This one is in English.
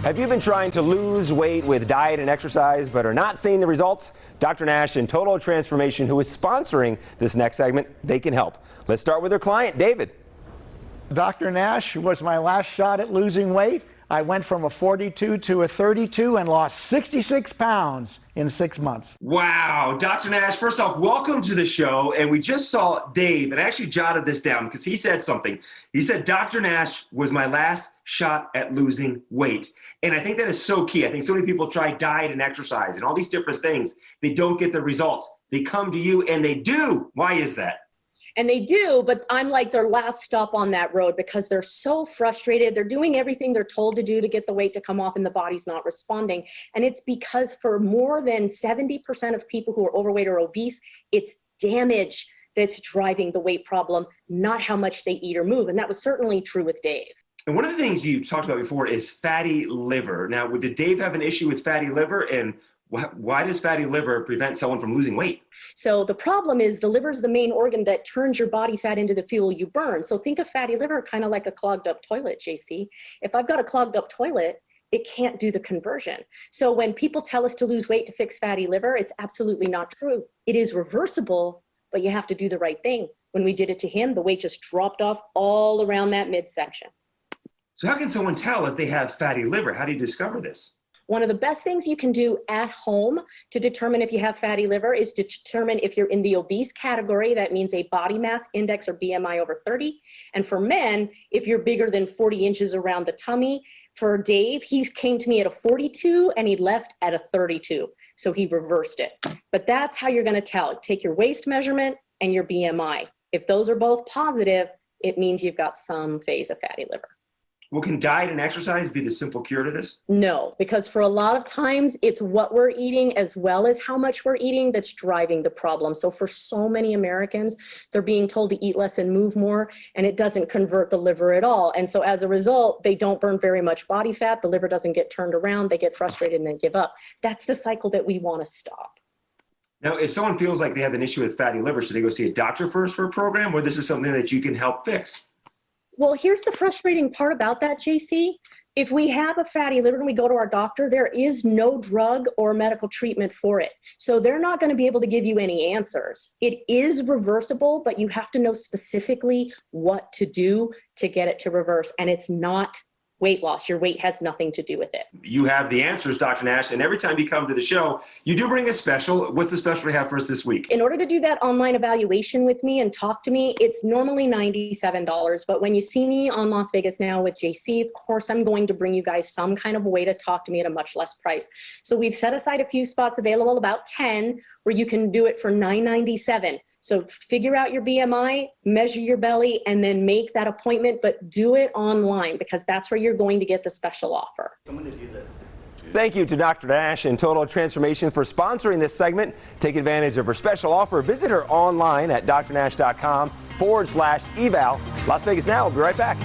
Have you been trying to lose weight with diet and exercise but are not seeing the results? Dr. Nash and Total Transformation, who is sponsoring this next segment, they can help. Let's start with their client, David. Dr. Nash was my last shot at losing weight. I went from a 42 to a 32 and lost 66 pounds in 6 months. Wow. Dr. Nash, first off, welcome to the show. And we just saw Dave, and I actually jotted this down because he said something. He said, Dr. Nash was my last shot at losing weight. And I think that is so key. I think so many people try diet and exercise and all these different things. They don't get the results. They come to you and they do. Why is that? And they do, but I'm like their last stop on that road because they're so frustrated. They're doing everything they're told to do to get the weight to come off and the body's not responding. And it's because for more than 70% of people who are overweight or obese, it's damage that's driving the weight problem, not how much they eat or move. And that was certainly true with Dave. And one of the things you talked about before is fatty liver. Now, did Dave have an issue with fatty liver, and why does fatty liver prevent someone from losing weight? So the problem is the liver is the main organ that turns your body fat into the fuel you burn. So think of fatty liver kind of like a clogged up toilet, JC. If I've got a clogged up toilet, it can't do the conversion. So when people tell us to lose weight to fix fatty liver, it's absolutely not true. It is reversible, but you have to do the right thing. When we did it to him, the weight just dropped off all around that midsection. So how can someone tell if they have fatty liver? How do you discover this? One of the best things you can do at home to determine if you have fatty liver is to determine if you're in the obese category. That means a body mass index or BMI over 30. And for men, if you're bigger than 40 inches around the tummy. For Dave, he came to me at a 42 and he left at a 32. So he reversed it. But that's how you're going to tell. Take your waist measurement and your BMI. If those are both positive, it means you've got some phase of fatty liver. Well, can diet and exercise be the simple cure to this? No, because for a lot of times it's what we're eating as well as how much we're eating that's driving the problem. So for so many Americans, they're being told to eat less and move more, and it doesn't convert the liver at all. And so as a result, they don't burn very much body fat. The liver doesn't get turned around. They get frustrated and then give up. That's the cycle that we want to stop. Now, if someone feels like they have an issue with fatty liver, should they go see a doctor first for a program, or this is something that you can help fix? Well, here's the frustrating part about that, JC. If we have a fatty liver and we go to our doctor, there is no drug or medical treatment for it. So they're not going to be able to give you any answers. It is reversible, but you have to know specifically what to do to get it to reverse. And it's not weight loss. Your weight has nothing to do with it. You have the answers, Dr. Nash, and every time you come to the show, you do bring a special. What's the special you have for us this week? In order to do that online evaluation with me and talk to me, it's normally $97. But when you see me on Las Vegas Now with JC, of course, I'm going to bring you guys some kind of way to talk to me at a much less price. So we've set aside a few spots available, about 10, where you can do it for $997. So figure out your BMI, measure your belly, and then make that appointment, but do it online because that's where you're going to get the special offer. I'm going to do that. Thank you to Dr. Nash and Total Transformation for sponsoring this segment. Take advantage of her special offer. Visit her online at drnash.com/eval. Las Vegas Now. We'll be right back.